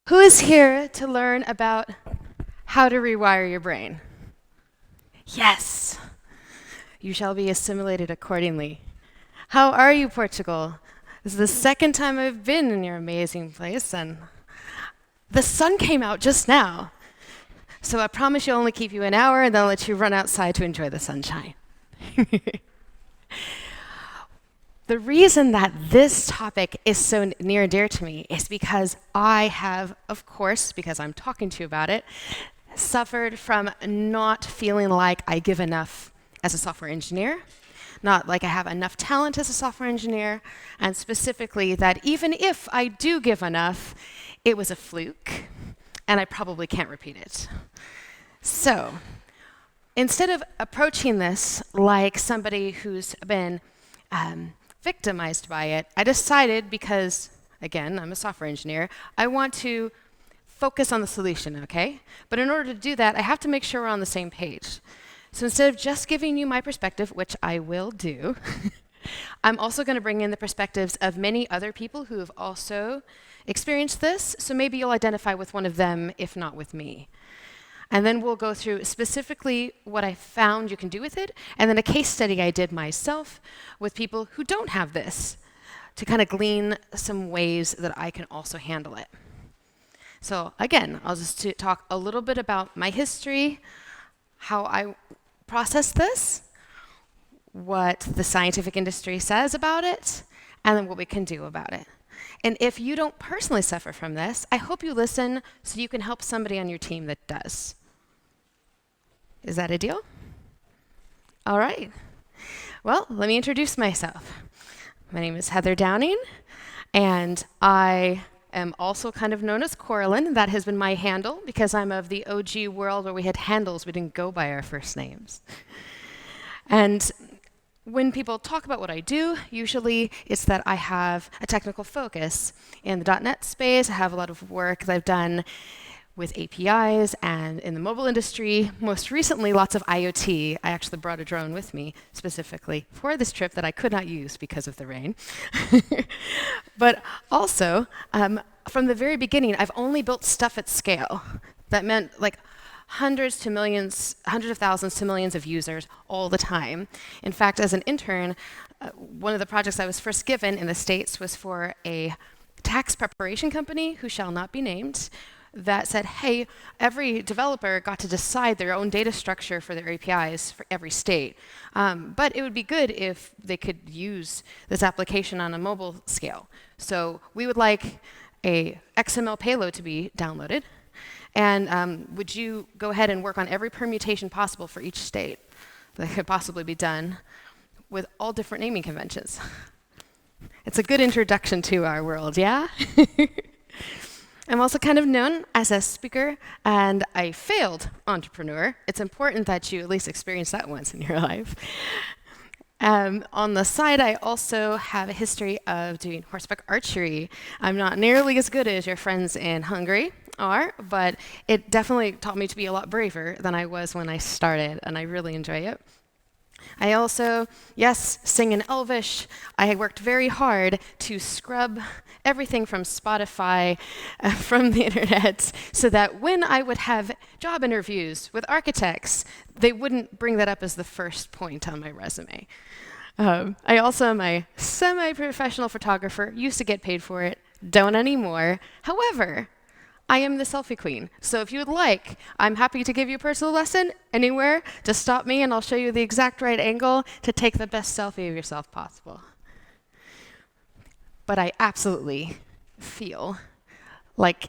Who is here to learn about how to rewire your brain? Yes, you shall be assimilated accordingly. How are you, Portugal? This is the second time I've been in your amazing place, and the sun came out just now. So I promise you'll only keep you an hour, and then I'll let you run outside to enjoy the sunshine. The reason that this topic is so near and dear to me is because I have, of course, because I'm talking to you about it, suffered from not feeling like I give enough as a software engineer, not like I have enough talent as a software engineer, and specifically that even if I do give enough, it was a fluke, and I probably can't repeat it. So, instead of approaching this like somebody who's been victimized by it, I decided, because, again, I'm a software engineer, I want to focus on the solution, okay? But in order to do that, I have to make sure we're on the same page. So instead of just giving you my perspective, which I will do, I'm also going to bring in the perspectives of many other people who have also experienced this, so maybe you'll identify with one of them, if not with me. And then we'll go through specifically what I found you can do with it, and then a case study I did myself with people who don't have this to kind of glean some ways that I can also handle it. So again, I'll just talk a little bit about my history, how I process this, what the scientific industry says about it, and then what we can do about it. And if you don't personally suffer from this, I hope you listen so you can help somebody on your team that does. Is that a deal? All right. Well, let me introduce myself. My name is Heather Downing, and I am also kind of known as Coraline. That has been my handle because I'm of the OG world where we had handles. We didn't go by our first names. And when people talk about what I do, usually it's that I have a technical focus. In the .NET space, I have a lot of work that I've done with APIs and in the mobile industry. Most recently, lots of IoT. I actually brought a drone with me specifically for this trip that I could not use because of the rain. But also, from the very beginning, I've only built stuff at scale. That meant like hundreds of thousands to millions of users all the time. In fact, as an intern, one of the projects I was first given in the States was for a tax preparation company who shall not be named, that said, hey, every developer got to decide their own data structure for their APIs for every state. But it would be good if they could use this application on a mobile scale. So we would like a XML payload to be downloaded. And would you go ahead and work on every permutation possible for each state that could possibly be done with all different naming conventions? It's a good introduction to our world, yeah? I'm also kind of known as a speaker and a failed entrepreneur. It's important that you at least experience that once in your life. On the side, I also have a history of doing horseback archery. I'm not nearly as good as your friends in Hungary are, but it definitely taught me to be a lot braver than I was when I started, and I really enjoy it. I also, yes, sing in Elvish. I worked very hard to scrub everything from Spotify, from the internet, so that when I would have job interviews with architects, they wouldn't bring that up as the first point on my resume. I also am a semi-professional photographer, used to get paid for it, don't anymore. However, I am the selfie queen. So if you would like, I'm happy to give you a personal lesson anywhere. Just stop me and I'll show you the exact right angle to take the best selfie of yourself possible. But I absolutely feel like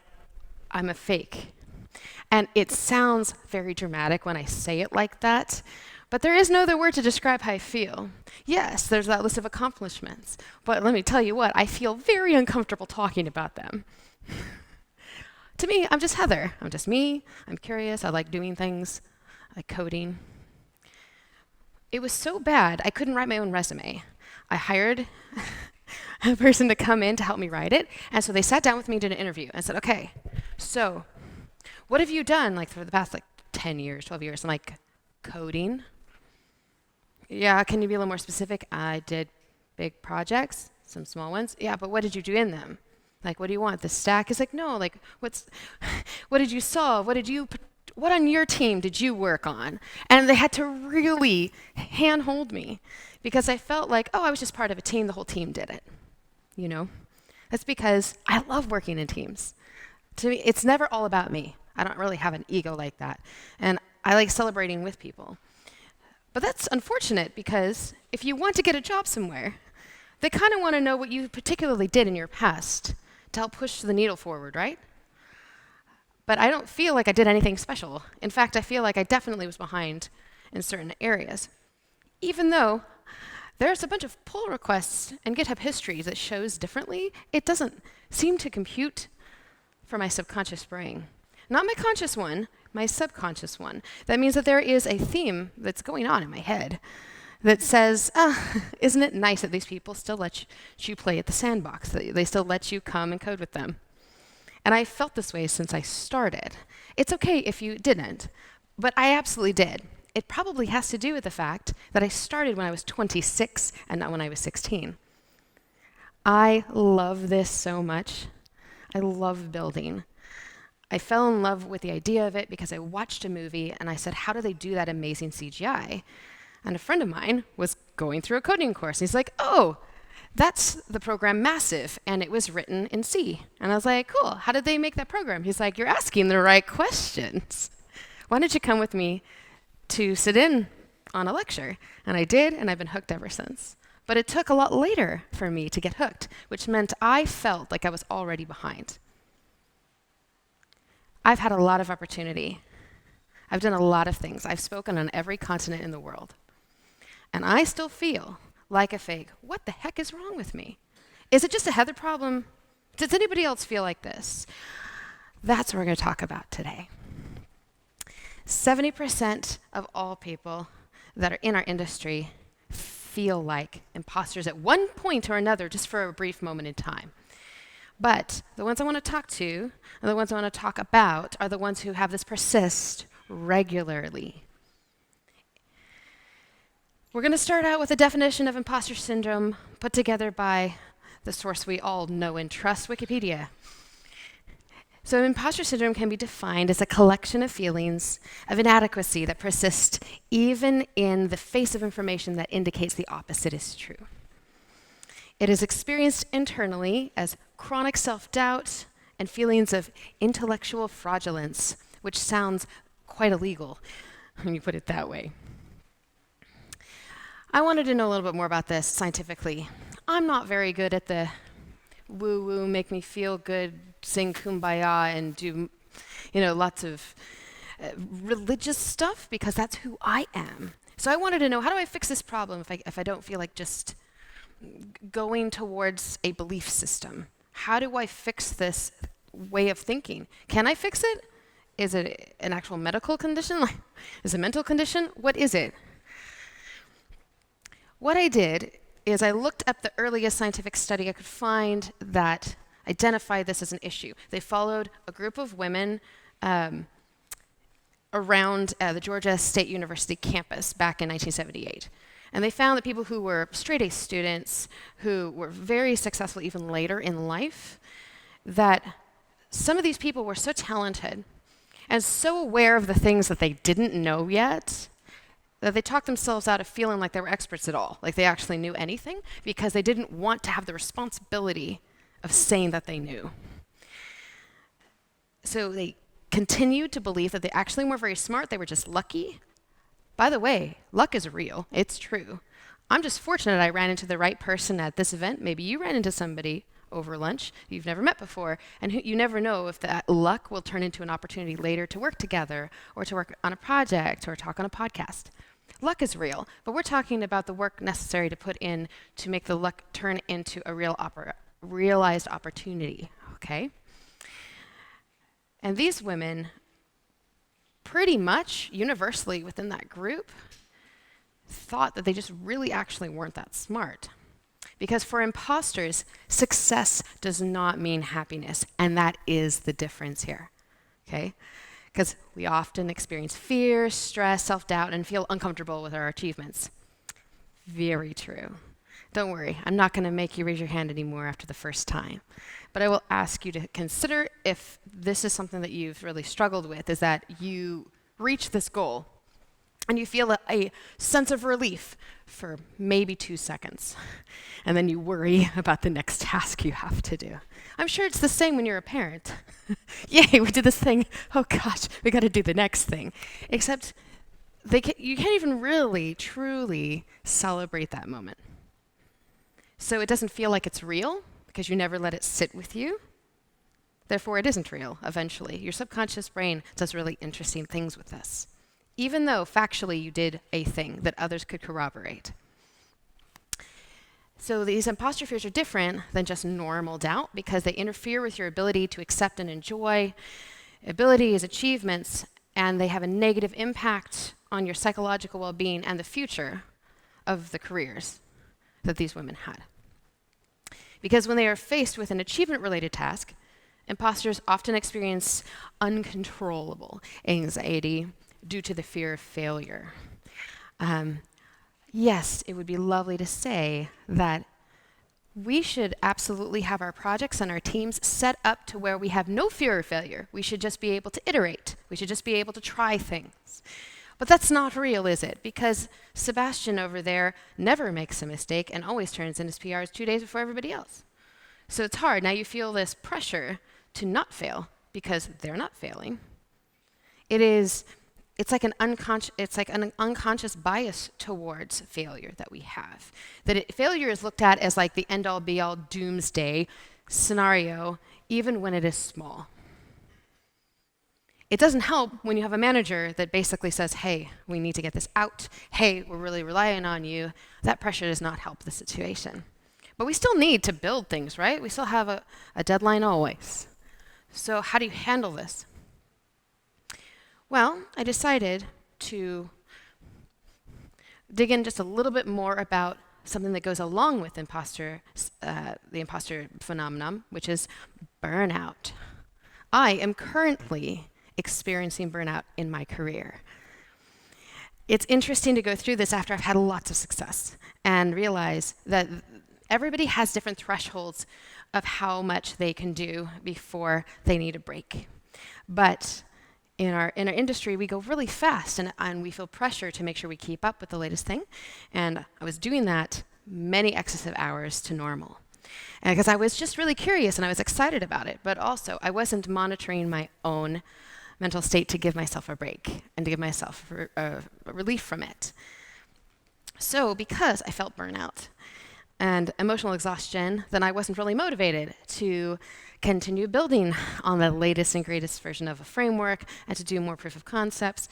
I'm a fake. And it sounds very dramatic when I say it like that, but there is no other word to describe how I feel. Yes, there's that list of accomplishments, but let me tell you what, I feel very uncomfortable talking about them. To me, I'm just Heather. I'm just me. I'm curious. I like doing things. I like coding. It was so bad, I couldn't write my own resume. I hired a person to come in to help me write it, and so they sat down with me and did an interview and said, okay, so what have you done like for the past 10 years, 12 years? I'm like, coding. Yeah, can you be a little more specific? I did big projects, some small ones. Yeah, but what did you do in them? Like, what do you want? The stack? He's like, no, like, what did you solve? What on your team did you work on? And they had to really handhold me because I felt like, oh, I was just part of a team. The whole team did it, you know? That's because I love working in teams. To me, it's never all about me. I don't really have an ego like that. And I like celebrating with people. But that's unfortunate because if you want to get a job somewhere, they kind of want to know what you particularly did in your past to help push the needle forward, right? But I don't feel like I did anything special. In fact, I feel like I definitely was behind in certain areas. Even though there's a bunch of pull requests and GitHub histories that shows differently, it doesn't seem to compute for my subconscious brain. Not my conscious one, my subconscious one. That means that there is a theme that's going on in my head that says, isn't it nice that these people still let you play at the sandbox, that they still let you come and code with them? And I felt this way since I started. It's okay if you didn't, but I absolutely did. It probably has to do with the fact that I started when I was 26 and not when I was 16. I love this so much. I love building. I fell in love with the idea of it because I watched a movie and I said, how do they do that amazing CGI? And a friend of mine was going through a coding course. And he's like, oh, that's the program Massive, and it was written in C. And I was like, cool, how did they make that program? He's like, you're asking the right questions. Why don't you come with me to sit in on a lecture? And I did, and I've been hooked ever since. But it took a lot later for me to get hooked, which meant I felt like I was already behind. I've had a lot of opportunity. I've done a lot of things. I've spoken on every continent in the world. And I still feel like a fake. What the heck is wrong with me? Is it just a Heather problem? Does anybody else feel like this? That's what we're going to talk about today. 70% of all people that are in our industry feel like imposters at one point or another, just for a brief moment in time. But the ones I want to talk to, and the ones I want to talk about, are the ones who have this persist regularly. We're going to start out with a definition of imposter syndrome put together by the source we all know and trust, Wikipedia. So imposter syndrome can be defined as a collection of feelings of inadequacy that persist even in the face of information that indicates the opposite is true. It is experienced internally as chronic self-doubt and feelings of intellectual fraudulence, which sounds quite illegal when you put it that way. I wanted to know a little bit more about this scientifically. I'm not very good at the woo-woo, make me feel good, sing kumbaya, and do, lots of religious stuff because that's who I am. So I wanted to know, how do I fix this problem if I don't feel like just going towards a belief system? How do I fix this way of thinking? Can I fix it? Is it an actual medical condition? Is it a mental condition? What is it? What I did is I looked up the earliest scientific study I could find that identified this as an issue. They followed a group of women around the Georgia State University campus back in 1978. And they found that people who were straight-A students, who were very successful even later in life, that some of these people were so talented and so aware of the things that they didn't know yet that they talked themselves out of feeling like they were experts at all, like they actually knew anything, because they didn't want to have the responsibility of saying that they knew. So they continued to believe that they actually weren't very smart, they were just lucky. By the way, luck is real, it's true. I'm just fortunate I ran into the right person at this event. Maybe you ran into somebody over lunch you've never met before, and you never know if that luck will turn into an opportunity later to work together, or to work on a project, or talk on a podcast. Luck is real, but we're talking about the work necessary to put in to make the luck turn into a realized opportunity, okay? And these women, pretty much universally within that group, thought that they just really actually weren't that smart. Because for imposters, success does not mean happiness, and that is the difference here, okay? Because we often experience fear, stress, self-doubt, and feel uncomfortable with our achievements. Very true. Don't worry, I'm not going to make you raise your hand anymore after the first time. But I will ask you to consider if this is something that you've really struggled with, is that you reach this goal and you feel a sense of relief for maybe 2 seconds. And then you worry about the next task you have to do. I'm sure it's the same when you're a parent. Yay, we did this thing. Oh gosh, we got to do the next thing. Except you can't even really, truly celebrate that moment. So it doesn't feel like it's real because you never let it sit with you. Therefore, it isn't real eventually. Your subconscious brain does really interesting things with this, even though factually you did a thing that others could corroborate. So these imposter fears are different than just normal doubt because they interfere with your ability to accept and enjoy abilities, achievements, and they have a negative impact on your psychological well-being and the future of the careers that these women had. Because when they are faced with an achievement-related task, imposters often experience uncontrollable anxiety due to the fear of failure. Yes, it would be lovely to say that we should absolutely have our projects and our teams set up to where we have no fear of failure. We should just be able to iterate. We should just be able to try things. But that's not real, is it? Because Sebastian over there never makes a mistake and always turns in his PRs 2 days before everybody else. So it's hard. Now you feel this pressure to not fail because they're not failing. It's like an unconscious bias towards failure that we have. Failure is looked at as like the end-all be-all doomsday scenario, even when it is small. It doesn't help when you have a manager that basically says, hey, we need to get this out. Hey, we're really relying on you. That pressure does not help the situation. But we still need to build things, right? We still have a deadline always. So how do you handle this? Well, I decided to dig in just a little bit more about something that goes along with the imposter phenomenon, which is burnout. I am currently experiencing burnout in my career. It's interesting to go through this after I've had lots of success and realize that everybody has different thresholds of how much they can do before they need a break. But in our industry, we go really fast and we feel pressure to make sure we keep up with the latest thing. And I was doing that many excessive hours to normal. And because I was just really curious and I was excited about it, but also I wasn't monitoring my own mental state to give myself a break and to give myself a relief from it. So because I felt burnout and emotional exhaustion, then I wasn't really motivated to continue building on the latest and greatest version of a framework and to do more proof of concepts.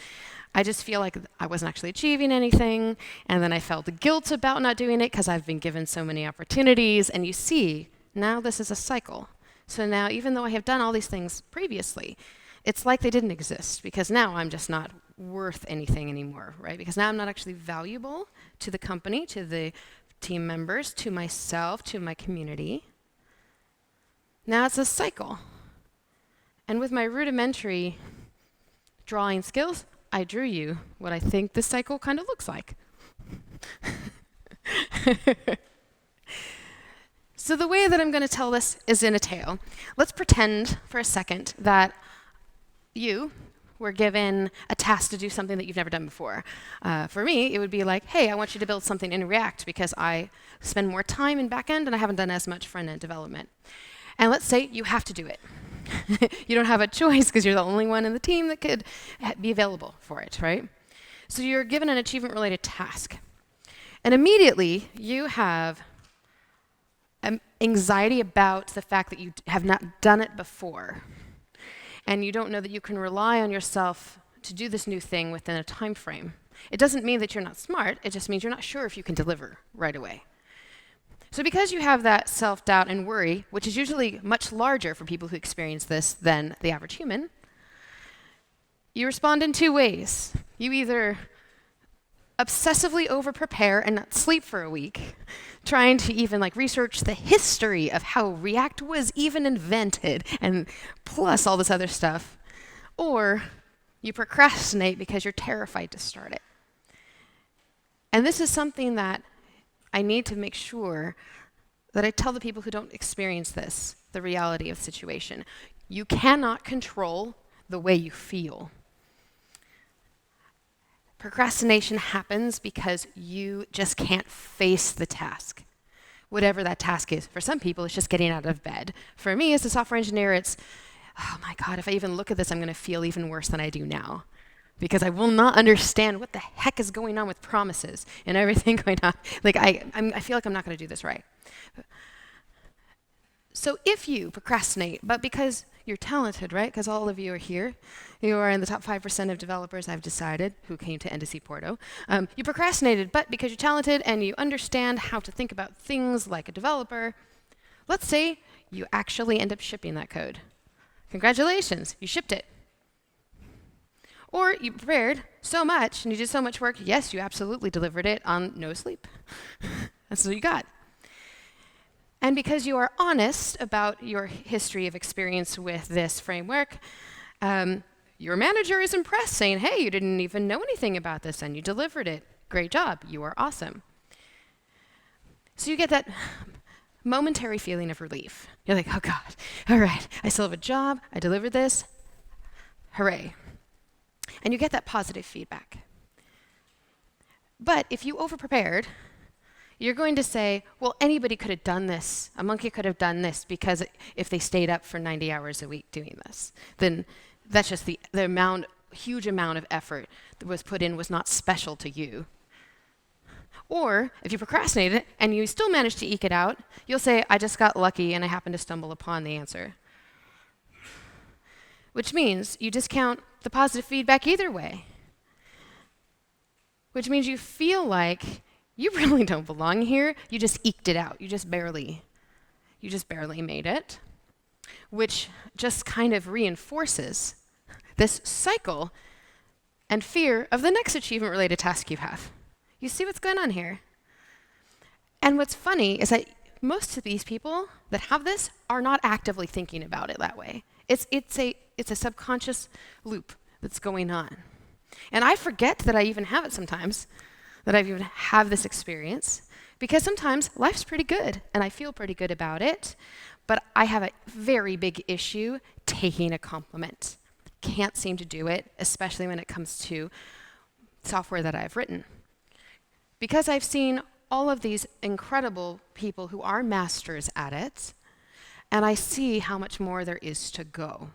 I just feel like I wasn't actually achieving anything, and then I felt guilt about not doing it because I've been given so many opportunities, and you see, now this is a cycle. So now, even though I have done all these things previously, it's like they didn't exist because now I'm just not worth anything anymore, right? Because now I'm not actually valuable to the company, to the team members, to myself, to my community. Now it's a cycle. And with my rudimentary drawing skills, I drew you what I think this cycle kind of looks like. So the way that I'm going to tell this is in a tale. Let's pretend for a second that you were given a task to do something that you've never done before. For me, it would be like, hey, I want you to build something in React because I spend more time in backend and I haven't done as much front-end development. And let's say you have to do it. You don't have a choice because you're the only one in the team that could be available for it, right? So you're given an achievement-related task. And immediately, you have anxiety about the fact that you have not done it before. And you don't know that you can rely on yourself to do this new thing within a time frame. It doesn't mean that you're not smart. It just means you're not sure if you can deliver right away. So because you have that self-doubt and worry, which is usually much larger for people who experience this than the average human, you respond in 2 ways. You either obsessively over-prepare and not sleep for a week, trying to even research the history of how React was even invented, and plus all this other stuff, or you procrastinate because you're terrified to start it. And this is something that I need to make sure that I tell the people who don't experience this the reality of the situation. You cannot control the way you feel. Procrastination happens because you just can't face the task, whatever that task is. For some people, it's just getting out of bed. For me, as a software engineer, it's, oh my God, if I even look at this, I'm going to feel even worse than I do now, because I will not understand what the heck is going on with promises and everything going on. Like, I feel like I'm not going to do this right. So if you procrastinate, but because you're talented, right? Because all of you are here. You are in the top 5% of developers, I've decided, who came to NDC Porto. You procrastinated, but because you're talented and you understand how to think about things like a developer, let's say you actually end up shipping that code. Congratulations, you shipped it. Or you prepared so much and you did so much work, yes, you absolutely delivered it on no sleep. That's what you got. And because you are honest about your history of experience with this framework, your manager is impressed, saying, hey, you didn't even know anything about this and you delivered it. Great job, you are awesome. So you get that momentary feeling of relief. You're like, oh God, all right, I still have a job, I delivered this, hooray. And you get that positive feedback. But if you over-prepared, you're going to say, well, anybody could have done this. A monkey could have done this because if they stayed up for 90 hours a week doing this, then that's just the huge amount of effort that was put in was not special to you. Or if you procrastinated and you still managed to eke it out, you'll say, I just got lucky and I happened to stumble upon the answer. Which means you discount the positive feedback either way. Which means you feel like you really don't belong here. You just eked it out. You just barely made it, which just kind of reinforces this cycle and fear of the next achievement-related task you have. You see what's going on here? And what's funny is that most of these people that have this are not actively thinking about it that way. It's a subconscious loop that's going on. And I forget that I even have it sometimes, that I even have this experience, because sometimes life's pretty good and I feel pretty good about it, but I have a very big issue taking a compliment. Can't seem to do it, especially when it comes to software that I've written. Because I've seen all of these incredible people who are masters at it, and I see how much more there is to go.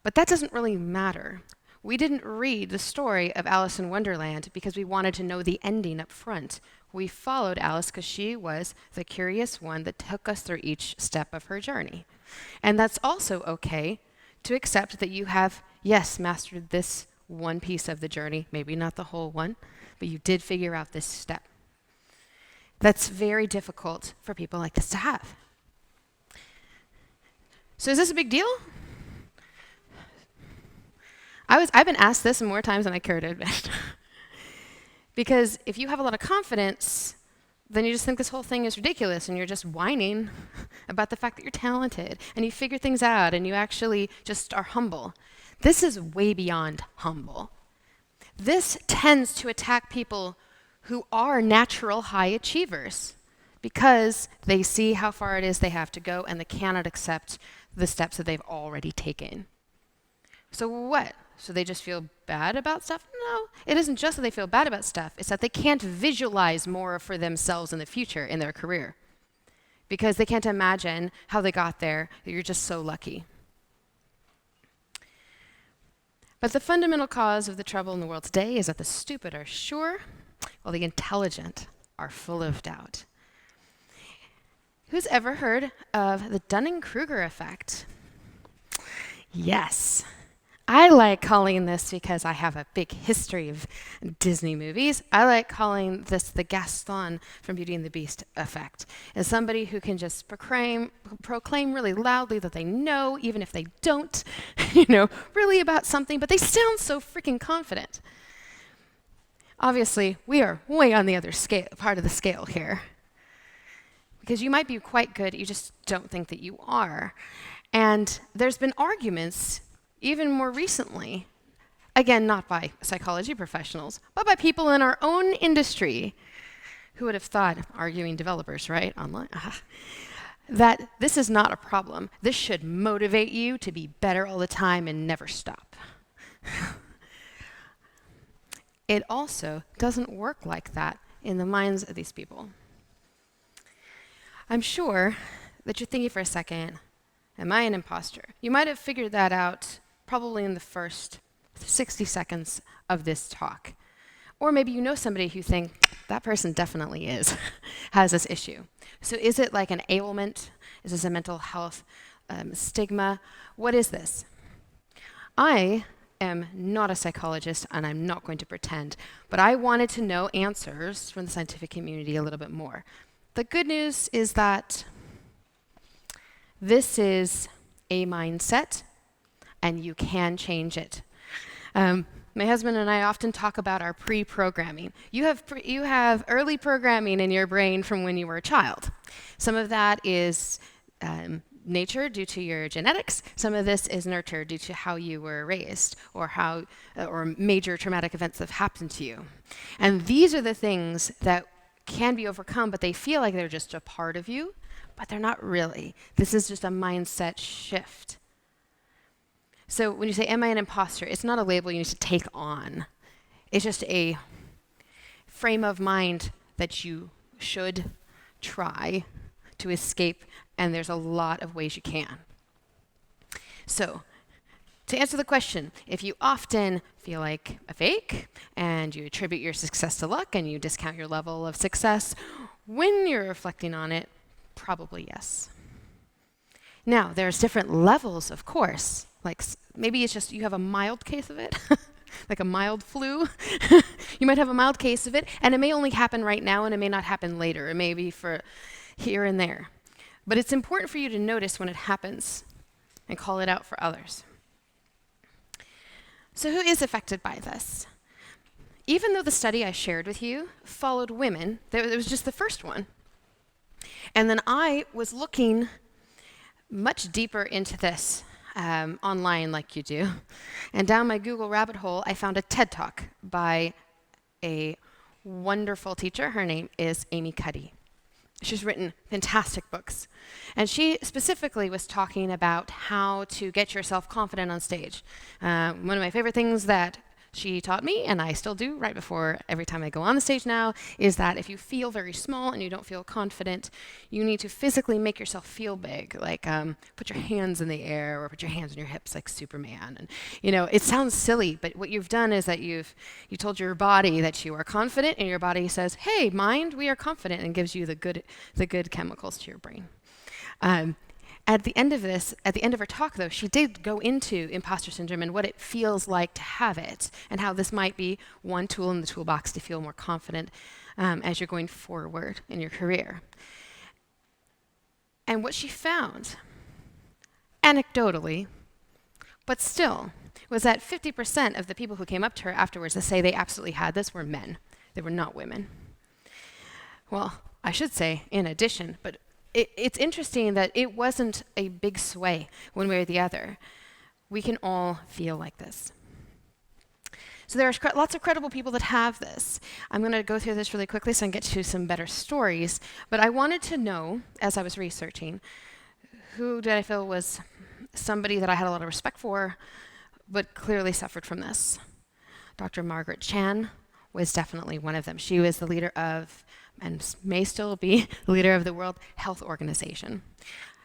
But that doesn't really matter. We didn't read the story of Alice in Wonderland because we wanted to know the ending up front. We followed Alice because she was the curious one that took us through each step of her journey. And that's also okay to accept that you have, yes, mastered this one piece of the journey, maybe not the whole one, but you did figure out this step. That's very difficult for people like this to have. So is this a big deal? I've been asked this more times than I care to admit. Because if you have a lot of confidence, then you just think this whole thing is ridiculous and you're just whining about the fact that you're talented and you figure things out and you actually just are humble. This is way beyond humble. This tends to attack people who are natural high achievers because they see how far it is they have to go and they cannot accept the steps that they've already taken. So what? So they just feel bad about stuff? No, it isn't just that they feel bad about stuff. It's that they can't visualize more for themselves in the future in their career because they can't imagine how they got there. You're just so lucky. But the fundamental cause of the trouble in the world today is that the stupid are sure, while the intelligent are full of doubt. Who's ever heard of the Dunning-Kruger effect? Yes. I like calling this, because I have a big history of Disney movies, I like calling this the Gaston from Beauty and the Beast effect. As somebody who can just proclaim really loudly that they know, even if they don't, really about something, but they sound so freaking confident. Obviously, we are way on the other part of the scale here. Because you might be quite good, you just don't think that you are. And there's been arguments even more recently, again, not by psychology professionals, but by people in our own industry Who would have thought, arguing developers, right, online, that this is not a problem. This should motivate you to be better all the time and never stop. It also doesn't work like that in the minds of these people. I'm sure that you're thinking for a second, am I an imposter? You might have figured that out probably in the first 60 seconds of this talk. Or maybe you know somebody who think, that person definitely has this issue. So is it like an ailment? Is this a mental health stigma? What is this? I am not a psychologist, and I'm not going to pretend, but I wanted to know answers from the scientific community a little bit more. The good news is that this is a mindset, and you can change it. My husband and I often talk about our pre-programming. You have early programming in your brain from when you were a child. Some of that is nature due to your genetics. Some of this is nurture due to how you were raised or or major traumatic events that have happened to you. And these are the things that can be overcome, but they feel like they're just a part of you, but they're not really. This is just a mindset shift. So when you say, am I an imposter? It's not a label you need to take on. It's just a frame of mind that you should try to escape, and there's a lot of ways you can. So to answer the question, if you often feel like a fake and you attribute your success to luck and you discount your level of success, when you're reflecting on it, probably yes. Now, there's different levels, of course. Like maybe it's just you have a mild case of it, like a mild flu. You might have a mild case of it, and it may only happen right now, and it may not happen later. It may be for here and there. But it's important for you to notice when it happens and call it out for others. So who is affected by this? Even though the study I shared with you followed women, it was just the first one. And then I was looking much deeper into this online like you do. And down my Google rabbit hole, I found a TED Talk by a wonderful teacher. Her name is Amy Cuddy. She's written fantastic books. And she specifically was talking about how to get yourself confident on stage. One of my favorite things that she taught me, and I still do right before every time I go on the stage now, is that if you feel very small and you don't feel confident, you need to physically make yourself feel big, like put your hands in the air or put your hands on your hips like Superman. And it sounds silly, but what you've done is that you told your body that you are confident, and your body says, "Hey, mind, we are confident," and gives you the good chemicals to your brain. At the end of her talk, though, she did go into imposter syndrome and what it feels like to have it, and how this might be one tool in the toolbox to feel more confident as you're going forward in your career. And what she found, anecdotally, but still, was that 50% of the people who came up to her afterwards to say they absolutely had this were men. They were not women. Well, I should say in addition, but it's interesting that it wasn't a big sway one way or the other. We can all feel like this. So there are lots of credible people that have this. I'm going to go through this really quickly so I can get to some better stories. But I wanted to know, as I was researching, who did I feel was somebody that I had a lot of respect for, but clearly suffered from this. Dr. Margaret Chan was definitely one of them. She was the leader of, and may still be, the leader of the World Health Organization.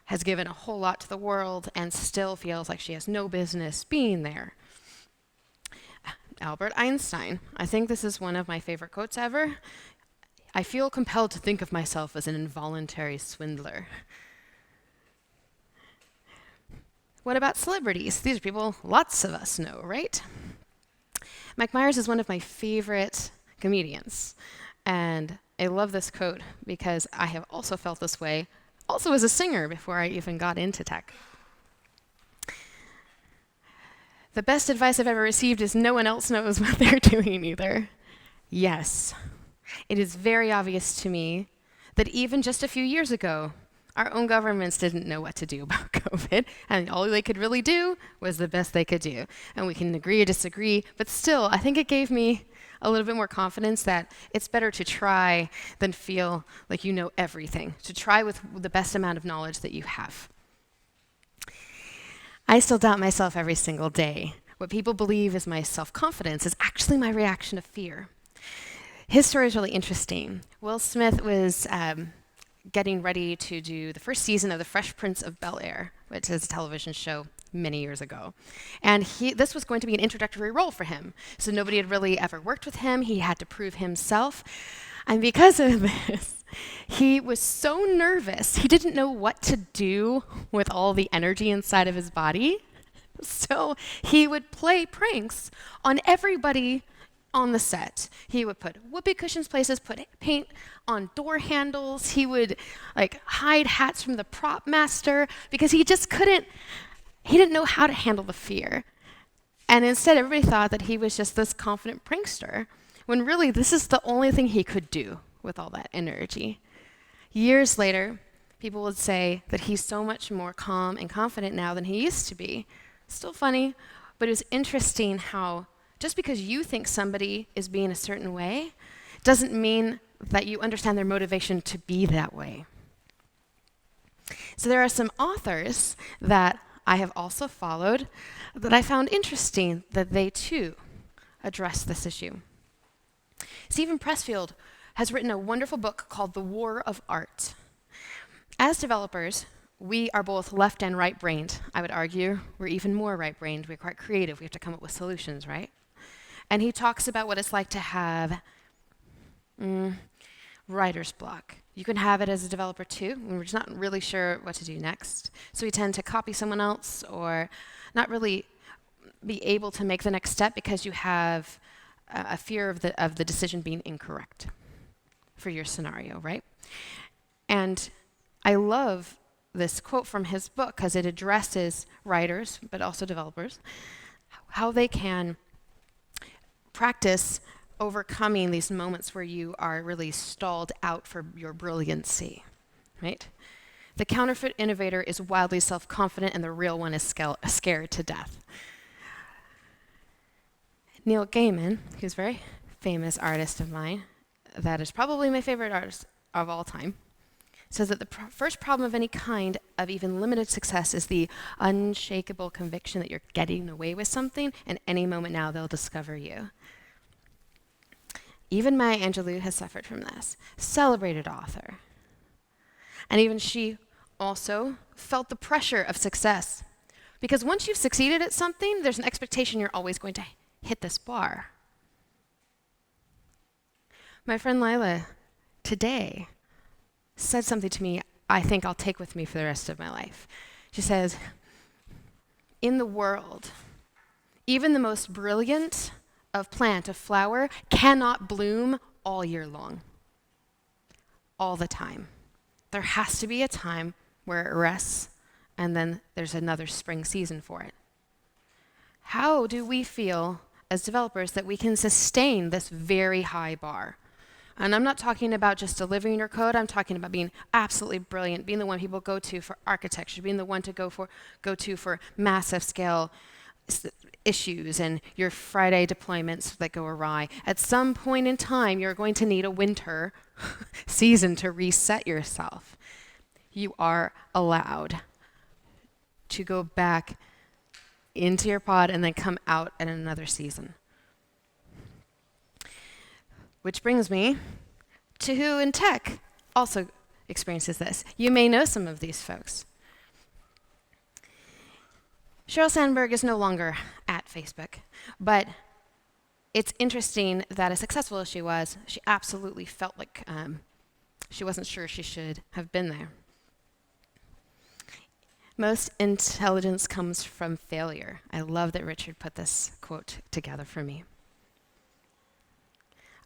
Has given a whole lot to the world and still feels like she has no business being there. Albert Einstein. I think this is one of my favorite quotes ever. I feel compelled to think of myself as an involuntary swindler. What about celebrities? These are people lots of us know, right? Mike Myers is one of my favorite comedians. And I love this quote because I have also felt this way, also as a singer before I even got into tech. The best advice I've ever received is no one else knows what they're doing either. Yes, it is very obvious to me that even just a few years ago, our own governments didn't know what to do about COVID, and all they could really do was the best they could do. And we can agree or disagree, but still, I think it gave me a little bit more confidence that it's better to try than feel like you know everything, to try with the best amount of knowledge that you have. I still doubt myself every single day. What people believe is my self-confidence is actually my reaction to fear. His story is really interesting. Will Smith was getting ready to do the first season of The Fresh Prince of Bel-Air, which is a television show many years ago. And this was going to be an introductory role for him. So nobody had really ever worked with him. He had to prove himself. And because of this, he was so nervous. He didn't know what to do with all the energy inside of his body. So he would play pranks on everybody on the set. He would put whoopee cushions places, put paint on door handles. He would hide hats from the prop master because he didn't know how to handle the fear. And instead, everybody thought that he was just this confident prankster, when really this is the only thing he could do with all that energy. Years later, people would say that he's so much more calm and confident now than he used to be. Still funny, but it was interesting how just because you think somebody is being a certain way doesn't mean that you understand their motivation to be that way. So there are some authors that I have also followed that I found interesting that they too address this issue. Stephen Pressfield has written a wonderful book called The War of Art. As developers, we are both left and right-brained. I would argue we're even more right-brained. We're quite creative. We have to come up with solutions, right? And he talks about what it's like to have writer's block. You can have it as a developer too, when we're just not really sure what to do next. So we tend to copy someone else or not really be able to make the next step because you have a fear of the decision being incorrect for your scenario, right? And I love this quote from his book because it addresses writers, but also developers, how they can practice overcoming these moments where you are really stalled out for your brilliancy, right? The counterfeit innovator is wildly self-confident and the real one is scared to death. Neil Gaiman, who's a very famous artist of mine, that is probably my favorite artist of all time, says that the first problem of any kind of even limited success is the unshakable conviction that you're getting away with something, and any moment now they'll discover you. Even Maya Angelou has suffered from this, celebrated author. And even she also felt the pressure of success. Because once you've succeeded at something, there's an expectation you're always going to hit this bar. My friend Lila today said something to me I think I'll take with me for the rest of my life. She says, in the world, even the most brilliant of plant, of flower, cannot bloom all year long, all the time. There has to be a time where it rests, and then there's another spring season for it. How do we feel as developers that we can sustain this very high bar? And I'm not talking about just delivering your code. I'm talking about being absolutely brilliant, being the one people go to for architecture, being the one to go to for massive scale issues and your Friday deployments that go awry. At some point in time, you're going to need a winter season to reset yourself. You are allowed to go back into your pod and then come out at another season. Which brings me to who in tech also experiences this. You may know some of these folks. Sheryl Sandberg is no longer at Facebook, but it's interesting that as successful as she was, she absolutely felt like she wasn't sure she should have been there. Most intelligence comes from failure. I love that Richard put this quote together for me.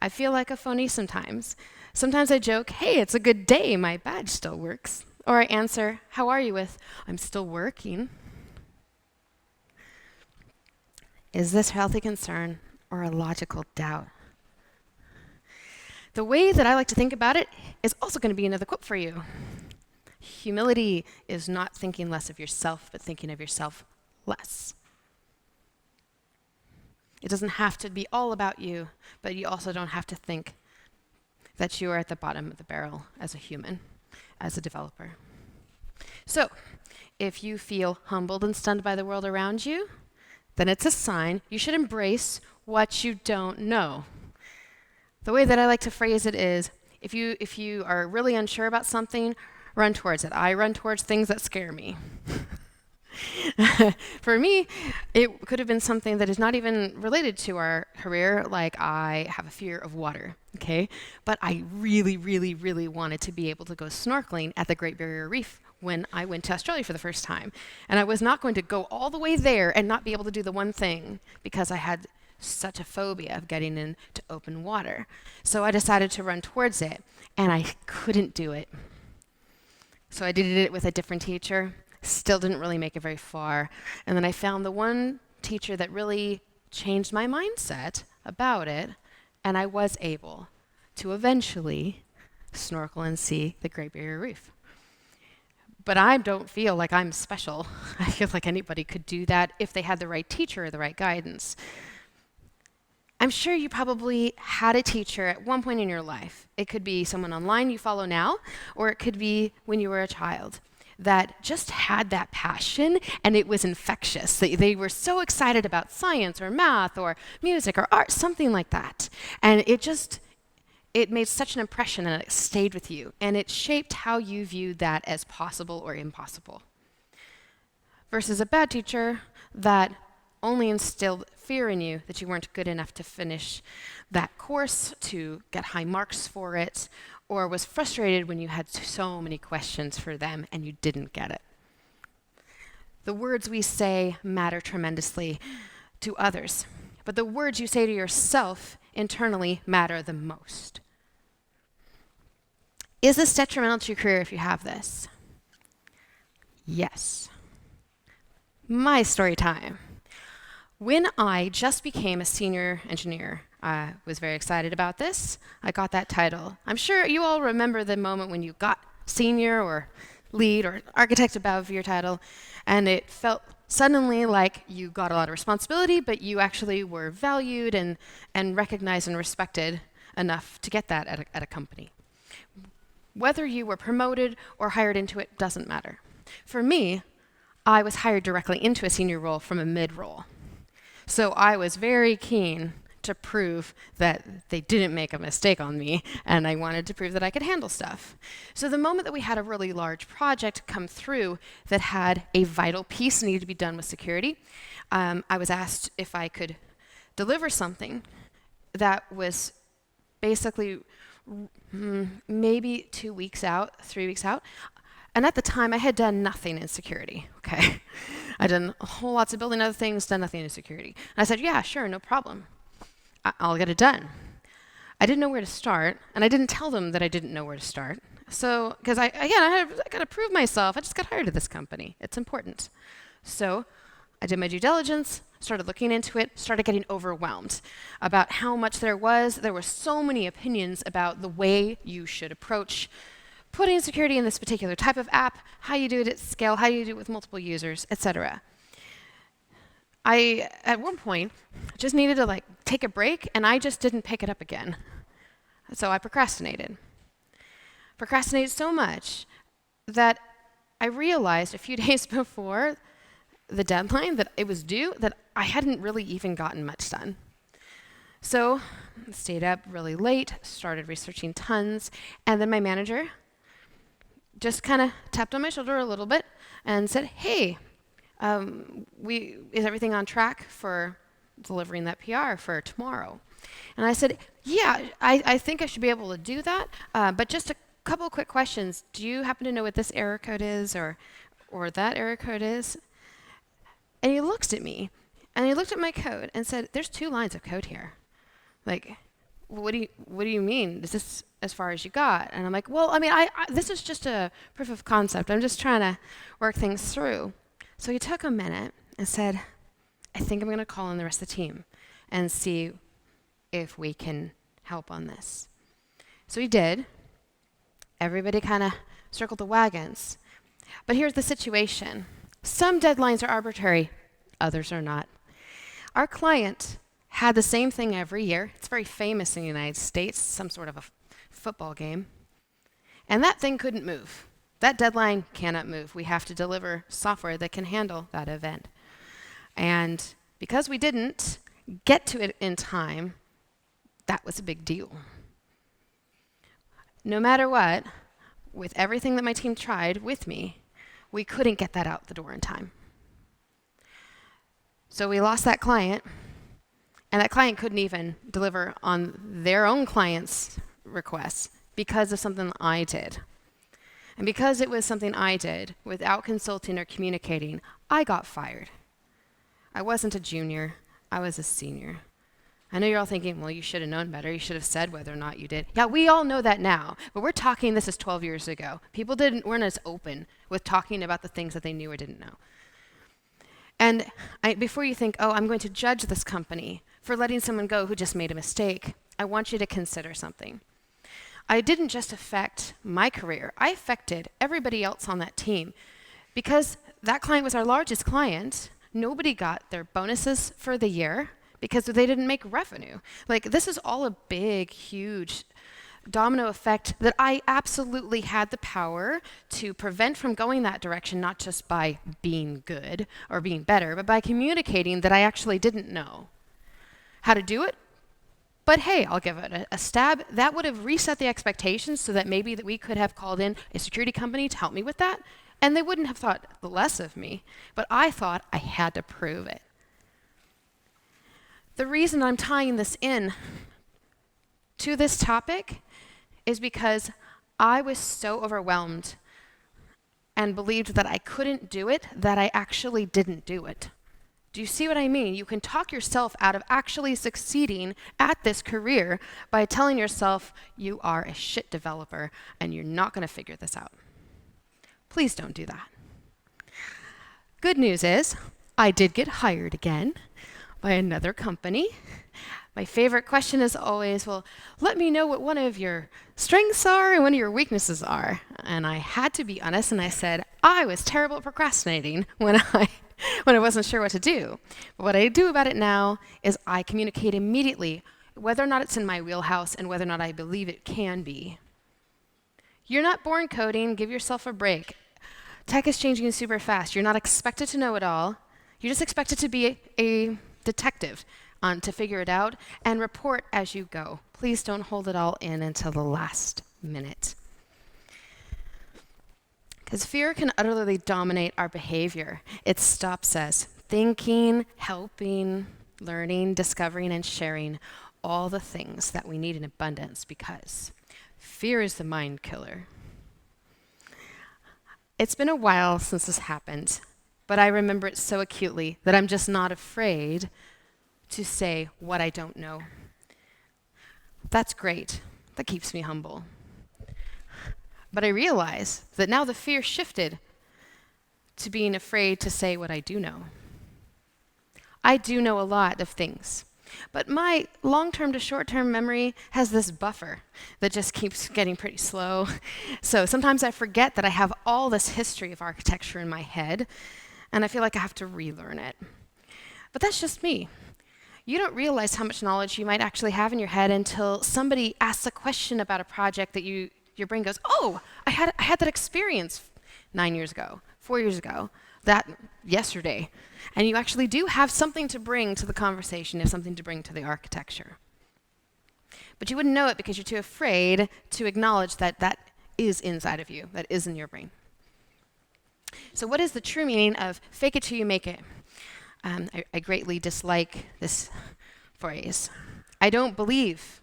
I feel like a phony sometimes. Sometimes I joke, hey, it's a good day, my badge still works. Or I answer, how are you with, I'm still working. Is this healthy concern or a logical doubt? The way that I like to think about it is also going to be another quote for you. Humility is not thinking less of yourself, but thinking of yourself less. It doesn't have to be all about you, but you also don't have to think that you are at the bottom of the barrel as a human, as a developer. So, if you feel humbled and stunned by the world around you, then it's a sign you should embrace what you don't know. The way that I like to phrase it is, if you are really unsure about something, run towards it. I run towards things that scare me. For me, it could have been something that is not even related to our career, like I have a fear of water, okay? But I really, really, really wanted to be able to go snorkeling at the Great Barrier Reef when I went to Australia for the first time. And I was not going to go all the way there and not be able to do the one thing because I had such a phobia of getting into open water. So I decided to run towards it, and I couldn't do it. So I did it with a different teacher. Still didn't really make it very far. And then I found the one teacher that really changed my mindset about it, and I was able to eventually snorkel and see the Great Barrier Reef. But I don't feel like I'm special. I feel like anybody could do that if they had the right teacher or the right guidance. I'm sure you probably had a teacher at one point in your life. It could be someone online you follow now, or it could be when you were a child that just had that passion and it was infectious. They were so excited about science or math or music or art, something like that. And it made such an impression and it stayed with you. And it shaped how you viewed that as possible or impossible. Versus a bad teacher that only instilled fear in you that you weren't good enough to finish that course, to get high marks for it, or was frustrated when you had so many questions for them and you didn't get it. The words we say matter tremendously to others, but the words you say to yourself internally matter the most. Is this detrimental to your career if you have this? Yes. My story time. When I just became a senior engineer, I was very excited about this. I got that title. I'm sure you all remember the moment when you got senior or lead or architect above your title, and it felt suddenly like you got a lot of responsibility, but you actually were valued and recognized and respected enough to get that at a company. Whether you were promoted or hired into it doesn't matter. For me, I was hired directly into a senior role from a mid role. So I was very keen to prove that they didn't make a mistake on me, and I wanted to prove that I could handle stuff. So the moment that we had a really large project come through that had a vital piece needed to be done with security, I was asked if I could deliver something that was basically maybe 2 weeks out, 3 weeks out. And at the time, I had done nothing in security, okay? I'd done a whole lots of building other things, done nothing in security. And I said, yeah, sure, no problem. I'll get it done. I didn't know where to start, and I didn't tell them that I didn't know where to start. So, because I got to prove myself. I just got hired at this company. It's important. So I did my due diligence, started looking into it, started getting overwhelmed about how much there was. There were so many opinions about the way you should approach putting security in this particular type of app, how you do it at scale, how you do it with multiple users, etc. I, at one point, just needed to take a break, and I just didn't pick it up again. So I procrastinated. Procrastinated so much that I realized a few days before the deadline that it was due that I hadn't really even gotten much done. So I stayed up really late, started researching tons, and then my manager just kind of tapped on my shoulder a little bit and said, hey, is everything on track for delivering that PR for tomorrow? And I said, yeah, I think I should be able to do that, but just a couple quick questions. Do you happen to know what this error code is or that error code is? And he looked at me, and he looked at my code and said, there's 2 lines of code here. What do you mean? Is this as far as you got? And I'm like, well, I mean, this is just a proof of concept. I'm just trying to work things through. So he took a minute and said, I think I'm going to call in the rest of the team and see if we can help on this. So he did. Everybody kind of circled the wagons. But here's the situation. Some deadlines are arbitrary, others are not. Our client had the same thing every year. It's very famous in the United States, some sort of a football game. And that thing couldn't move. That deadline cannot move. We have to deliver software that can handle that event. And because we didn't get to it in time, that was a big deal. No matter what, with everything that my team tried with me, we couldn't get that out the door in time. So we lost that client, and that client couldn't even deliver on their own client's requests because of something I did. And because it was something I did without consulting or communicating, I got fired. I wasn't a junior, I was a senior. I know you're all thinking, well, you should have known better. You should have said whether or not you did. Yeah, we all know that now, but we're talking, this is 12 years ago. People weren't as open with talking about the things that they knew or didn't know. And before you think, oh, I'm going to judge this company for letting someone go who just made a mistake, I want you to consider something. I didn't just affect my career, I affected everybody else on that team. Because that client was our largest client, nobody got their bonuses for the year because they didn't make revenue. Like, this is all a big, huge domino effect that I absolutely had the power to prevent from going that direction, not just by being good or being better, but by communicating that I actually didn't know how to do it. But hey, I'll give it a stab. That would have reset the expectations so that maybe that we could have called in a security company to help me with that, and they wouldn't have thought less of me. But I thought I had to prove it. The reason I'm tying this in to this topic is because I was so overwhelmed and believed that I couldn't do it that I actually didn't do it. Do you see what I mean? You can talk yourself out of actually succeeding at this career by telling yourself you are a shit developer and you're not going to figure this out. Please don't do that. Good news is, I did get hired again by another company. My favorite question is always, well, let me know what one of your strengths are and one of your weaknesses are. And I had to be honest, and I said, I was terrible at procrastinating when I wasn't sure what to do. But what I do about it now is I communicate immediately whether or not it's in my wheelhouse and whether or not I believe it can be. You're not born coding, give yourself a break. Tech is changing super fast. You're not expected to know it all. You're just expected to be a detective to figure it out and report as you go. Please don't hold it all in until the last minute. Because fear can utterly dominate our behavior. It stops us thinking, helping, learning, discovering, and sharing all the things that we need in abundance because fear is the mind killer. It's been a while since this happened, but I remember it so acutely that I'm just not afraid to say what I don't know. That's great. That keeps me humble. But I realize that now the fear shifted to being afraid to say what I do know. I do know a lot of things, but my long-term to short-term memory has this buffer that just keeps getting pretty slow. So sometimes I forget that I have all this history of architecture in my head, and I feel like I have to relearn it. But that's just me. You don't realize how much knowledge you might actually have in your head until somebody asks a question about a project that your brain goes, oh, I had that experience 9 years ago, 4 years ago, that yesterday. And you actually do have something to bring to the conversation, you have something to bring to the architecture. But you wouldn't know it because you're too afraid to acknowledge that that is inside of you, that is in your brain. So what is the true meaning of fake it till you make it? I greatly dislike this phrase. I don't believe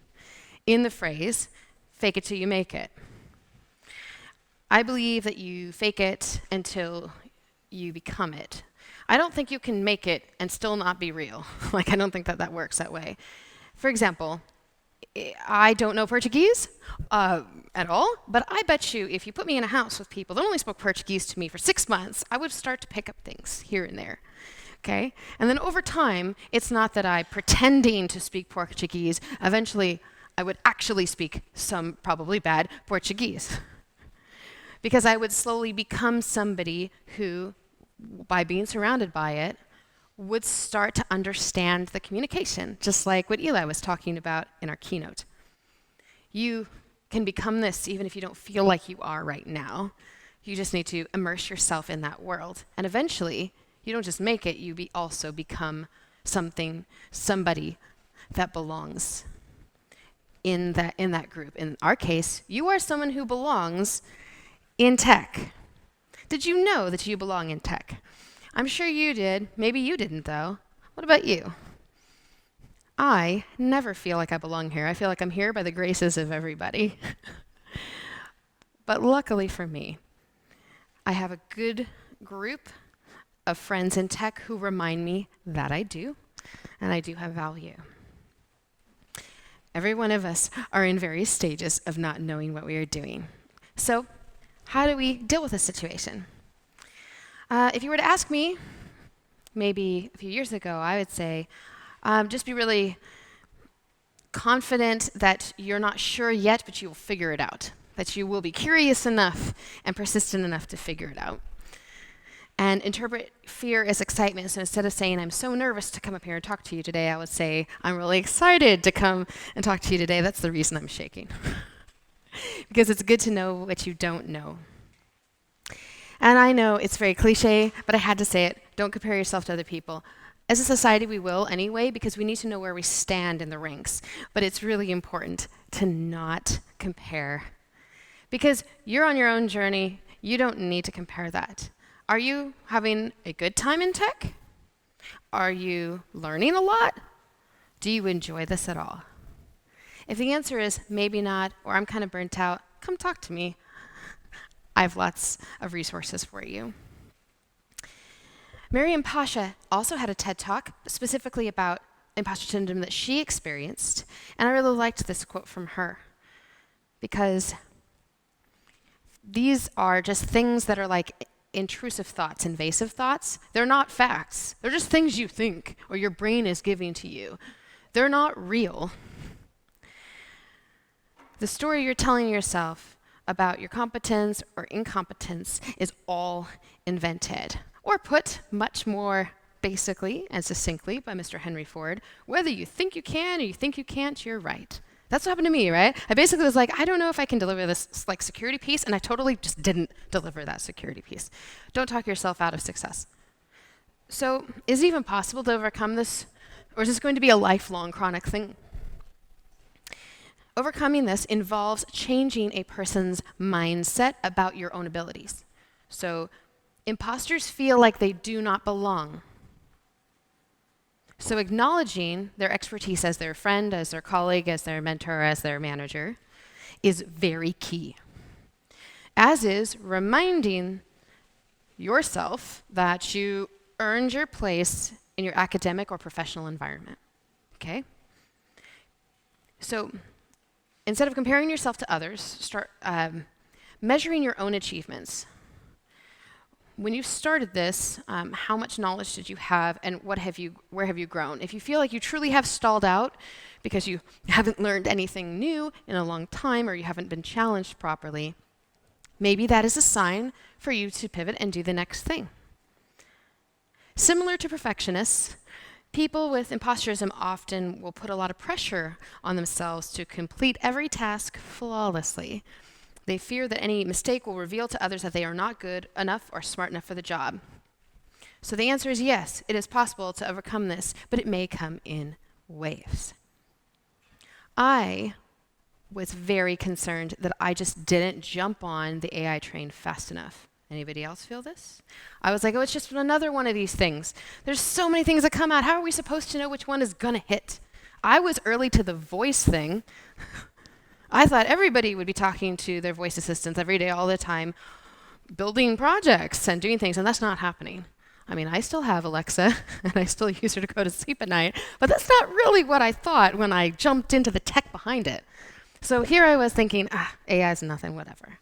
in the phrase, fake it till you make it. I believe that you fake it until you become it. I don't think you can make it and still not be real. I don't think that works that way. For example, I don't know Portuguese at all, but I bet you if you put me in a house with people that only spoke Portuguese to me for 6 months, I would start to pick up things here and there. Okay? And then over time, it's not that I'm pretending to speak Portuguese. Eventually, I would actually speak some probably bad Portuguese. Because I would slowly become somebody who, by being surrounded by it, would start to understand the communication, just like what Eli was talking about in our keynote. You can become this even if you don't feel like you are right now. You just need to immerse yourself in that world. And eventually, you don't just make it, you also become somebody that belongs in that group. In our case, you are someone who belongs in tech. Did you know that you belong in tech? I'm sure you did. Maybe you didn't, though. What about you? I never feel like I belong here. I feel like I'm here by the graces of everybody. But luckily for me, I have a good group of friends in tech who remind me that I do, and I do have value. Every one of us are in various stages of not knowing what we are doing. So, how do we deal with this situation? If you were to ask me, maybe a few years ago, I would say, just be really confident that you're not sure yet, but you will figure it out. That you will be curious enough and persistent enough to figure it out. And interpret fear as excitement. So instead of saying, I'm so nervous to come up here and talk to you today, I would say, I'm really excited to come and talk to you today. That's the reason I'm shaking. Because it's good to know what you don't know. And I know it's very cliche, but I had to say it. Don't compare yourself to other people. As a society, we will anyway, because we need to know where we stand in the ranks. But it's really important to not compare. Because you're on your own journey, you don't need to compare that. Are you having a good time in tech? Are you learning a lot? Do you enjoy this at all? If the answer is maybe not, or I'm kind of burnt out, come talk to me. I have lots of resources for you. Miriam Pasha also had a TED Talk specifically about imposter syndrome that she experienced, and I really liked this quote from her because these are just things that are like intrusive thoughts, invasive thoughts. They're not facts. They're just things you think or your brain is giving to you. They're not real. The story you're telling yourself about your competence or incompetence is all invented. Or put much more basically and succinctly by Mr. Henry Ford, whether you think you can or you think you can't, you're right. That's what happened to me, right? I basically was like, I don't know if I can deliver this like security piece, and I totally just didn't deliver that security piece. Don't talk yourself out of success. So is it even possible to overcome this, or is this going to be a lifelong chronic thing? Overcoming this involves changing a person's mindset about your own abilities. So imposters feel like they do not belong. So acknowledging their expertise as their friend, as their colleague, as their mentor, as their manager is very key. As is reminding yourself that you earned your place in your academic or professional environment. Okay? So instead of comparing yourself to others, start measuring your own achievements. When you started this, how much knowledge did you have, and where have you grown? If you feel like you truly have stalled out because you haven't learned anything new in a long time or you haven't been challenged properly, maybe that is a sign for you to pivot and do the next thing. Similar to perfectionists, people with imposterism often will put a lot of pressure on themselves to complete every task flawlessly. They fear that any mistake will reveal to others that they are not good enough or smart enough for the job. So the answer is yes, it is possible to overcome this, but it may come in waves. I was very concerned that I just didn't jump on the AI train fast enough. Anybody else feel this? I was like, oh, it's just another one of these things. There's so many things that come out. How are we supposed to know which one is gonna hit? I was early to the voice thing. I thought everybody would be talking to their voice assistants every day, all the time, building projects and doing things, and that's not happening. I mean, I still have Alexa, and I still use her to go to sleep at night, but that's not really what I thought when I jumped into the tech behind it. So here I was thinking, AI is nothing, whatever.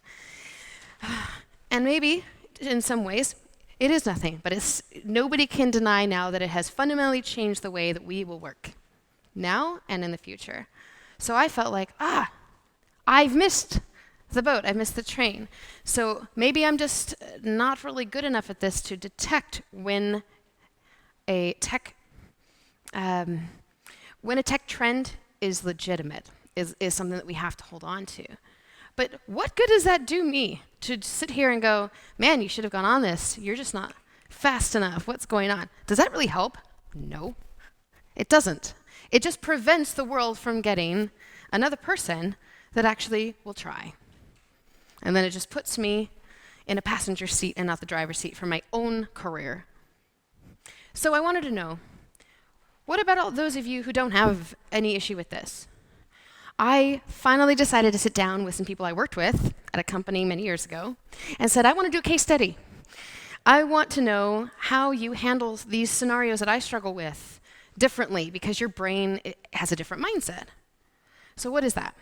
And maybe, in some ways, it is nothing, but nobody can deny now that it has fundamentally changed the way that we will work, now and in the future. So I felt like, I've missed the boat, I've missed the train. So maybe I'm just not really good enough at this to detect when a tech, when a tech trend is legitimate, is something that we have to hold on to. But what good does that do me to sit here and go, man, you should have gone on this. You're just not fast enough. What's going on? Does that really help? No, it doesn't. It just prevents the world from getting another person that actually will try. And then it just puts me in a passenger seat and not the driver's seat for my own career. So I wanted to know, what about all those of you who don't have any issue with this? I finally decided to sit down with some people I worked with at a company many years ago and said, I want to do a case study. I want to know how you handle these scenarios that I struggle with differently because your brain has a different mindset. So what is that?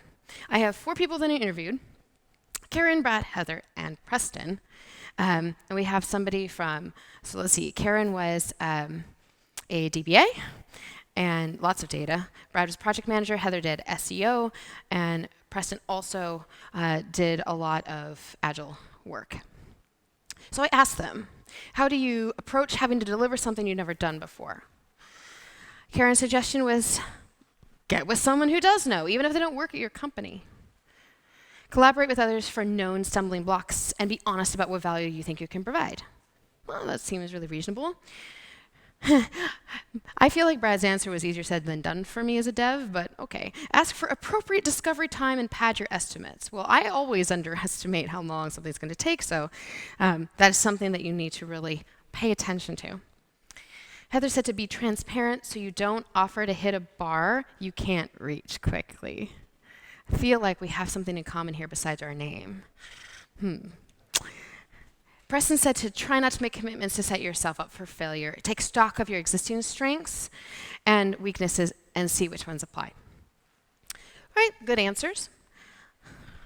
I have 4 people that I interviewed, Karen, Brad, Heather, and Preston. And we have somebody from, so let's see, Karen was a DBA and lots of data. Brad was project manager, Heather did SEO, and Preston also did a lot of agile work. So I asked them, how do you approach having to deliver something you've never done before? Karen's suggestion was, get with someone who does know, even if they don't work at your company. Collaborate with others for known stumbling blocks and be honest about what value you think you can provide. Well, that seems really reasonable. I feel like Brad's answer was easier said than done for me as a dev, but okay. Ask for appropriate discovery time and pad your estimates. Well, I always underestimate how long something's going to take, so that is something that you need to really pay attention to. Heather said to be transparent so you don't offer to hit a bar you can't reach quickly. I feel like we have something in common here besides our name. Preston said to try not to make commitments to set yourself up for failure. Take stock of your existing strengths and weaknesses and see which ones apply. All right, good answers.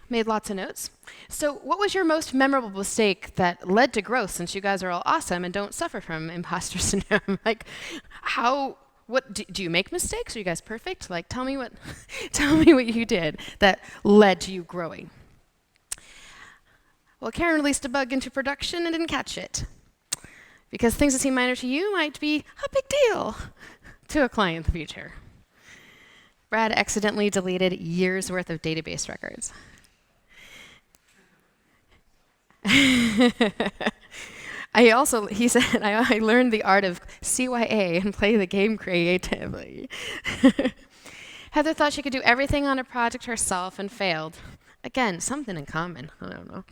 Made lots of notes. So what was your most memorable mistake that led to growth, since you guys are all awesome and don't suffer from imposter syndrome? Like, what do you make mistakes? Are you guys perfect? Like, tell me what you did that led to you growing. Well, Karen released a bug into production and didn't catch it, because things that seem minor to you might be a big deal to a client in the future. Brad accidentally deleted years' worth of database records. He said, I learned the art of CYA and play the game creatively. Heather thought she could do everything on a project herself and failed. Again, something in common, I don't know.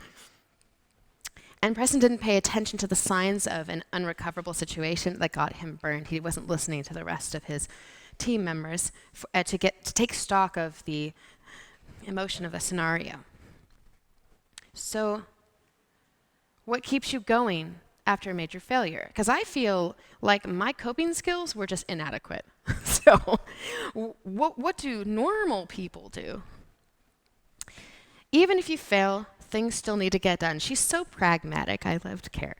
And Preston didn't pay attention to the signs of an unrecoverable situation that got him burned. He wasn't listening to the rest of his team members to take stock of the emotion of a scenario. So, what keeps you going after a major failure? Because I feel like my coping skills were just inadequate. So, what do normal people do? Even if you fail, things still need to get done. She's so pragmatic. I loved Karen.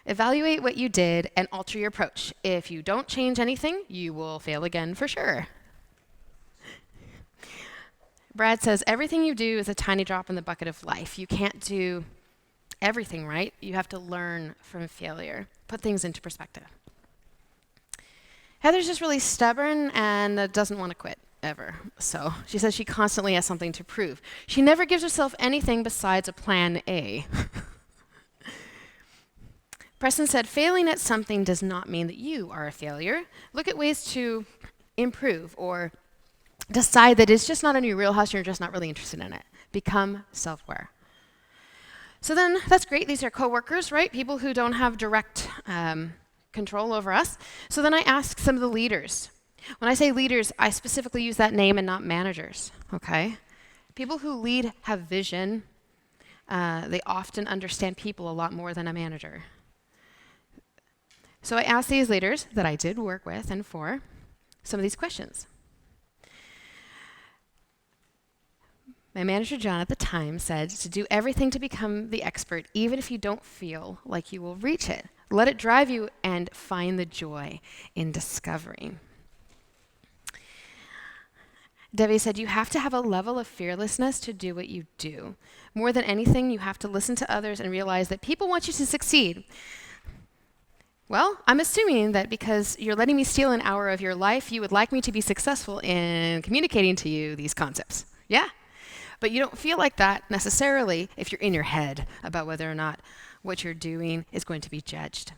Evaluate what you did and alter your approach. If you don't change anything, you will fail again for sure. Brad says, everything you do is a tiny drop in the bucket of life. You can't do everything right. You have to learn from failure. Put things into perspective. Heather's just really stubborn and doesn't want to quit. Ever. So she says she constantly has something to prove. She never gives herself anything besides a plan A. Preston said, failing at something does not mean that you are a failure. Look at ways to improve or decide that it's just not in your wheelhouse and you're just not really interested in it. Become self-aware. So then that's great. These are coworkers, right? People who don't have direct control over us. So then I asked some of the leaders. When I say leaders, I specifically use that name and not managers, okay? People who lead have vision. They often understand people a lot more than a manager. So I asked these leaders that I did work with and for some of these questions. My manager, John, at the time said to do everything to become the expert, even if you don't feel like you will reach it. Let it drive you and find the joy in discovering. Debbie said, you have to have a level of fearlessness to do what you do. More than anything, you have to listen to others and realize that people want you to succeed. Well, I'm assuming that because you're letting me steal an hour of your life, you would like me to be successful in communicating to you these concepts. Yeah? But you don't feel like that necessarily if you're in your head about whether or not what you're doing is going to be judged.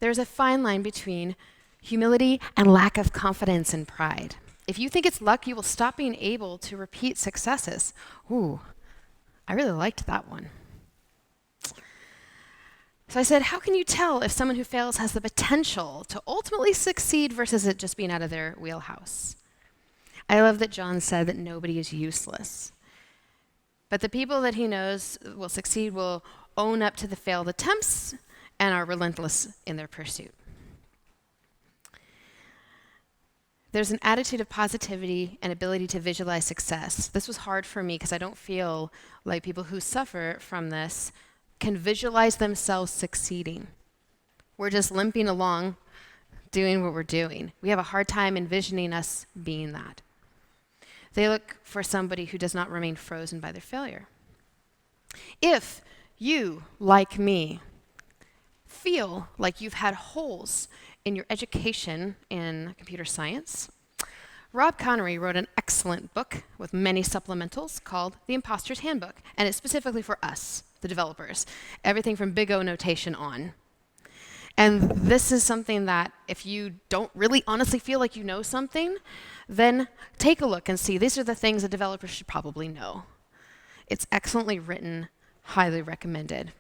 There's a fine line between humility and lack of confidence and pride. If you think it's luck, you will stop being able to repeat successes. Ooh, I really liked that one. So I said, how can you tell if someone who fails has the potential to ultimately succeed versus it just being out of their wheelhouse? I love that John said that nobody is useless. But the people that he knows will succeed will own up to the failed attempts and are relentless in their pursuit. There's an attitude of positivity and ability to visualize success. This was hard for me because I don't feel like people who suffer from this can visualize themselves succeeding. We're just limping along, doing what we're doing. We have a hard time envisioning us being that. They look for somebody who does not remain frozen by their failure. If you, like me, feel like you've had holes in your education in computer science, Rob Connery wrote an excellent book with many supplementals called The Imposter's Handbook, and it's specifically for us, the developers, everything from big O notation on. And this is something that if you don't really honestly feel like you know something, then take a look and see these are the things that developers should probably know. It's excellently written, highly recommended.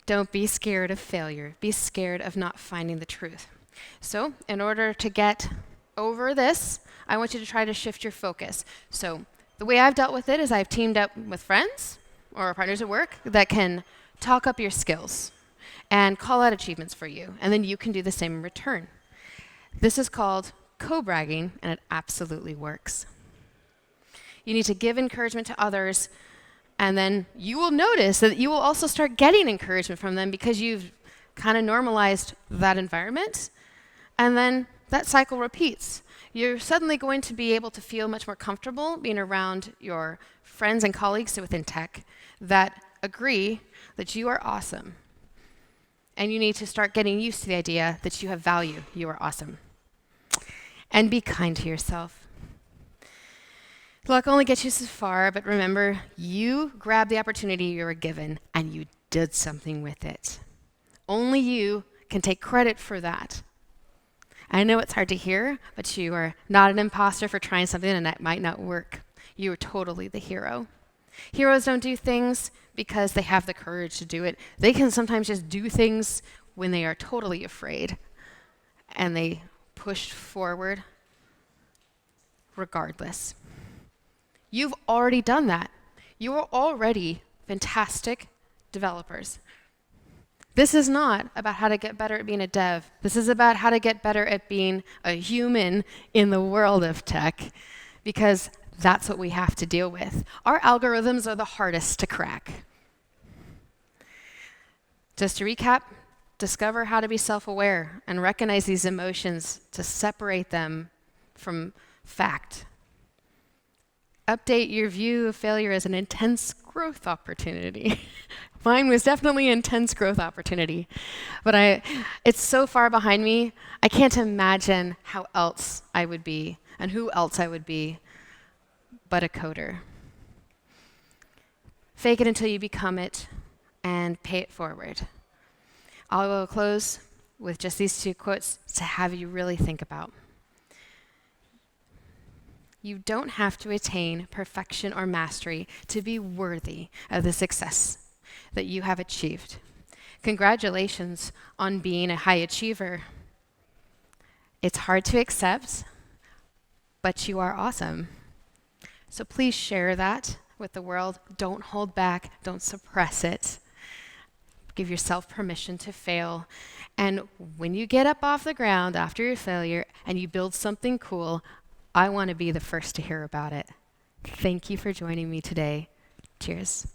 Don't be scared of failure. Be scared of not finding the truth. So in order to get over this, I want you to try to shift your focus. So the way I've dealt with it is I've teamed up with friends or partners at work that can talk up your skills and call out achievements for you, and then you can do the same in return. This is called co-bragging, and it absolutely works. You need to give encouragement to others, and then you will notice that you will also start getting encouragement from them because you've kind of normalized that environment, and then that cycle repeats. You're suddenly going to be able to feel much more comfortable being around your friends and colleagues within tech that agree that you are awesome. And you need to start getting used to the idea that you have value, you are awesome. And be kind to yourself. Luck only gets you so far, but remember, you grabbed the opportunity you were given and you did something with it. Only you can take credit for that. I know it's hard to hear, but you are not an imposter for trying something and that might not work. You are totally the hero. Heroes don't do things because they have the courage to do it. They can sometimes just do things when they are totally afraid and they push forward regardless. You've already done that. You are already fantastic developers. This is not about how to get better at being a dev. This is about how to get better at being a human in the world of tech, because that's what we have to deal with. Our algorithms are the hardest to crack. Just to recap, discover how to be self-aware and recognize these emotions to separate them from fact. Update your view of failure as an intense growth opportunity. Mine was definitely an intense growth opportunity, but it's so far behind me, I can't imagine how else I would be and who else I would be but a coder. Fake it until you become it and pay it forward. I will close with just these two quotes to have you really think about. You don't have to attain perfection or mastery to be worthy of the success that you have achieved. Congratulations on being a high achiever. It's hard to accept, but you are awesome. So please share that with the world. Don't hold back. Don't suppress it. Give yourself permission to fail. And when you get up off the ground after your failure and you build something cool, I want to be the first to hear about it. Thank you for joining me today. Cheers.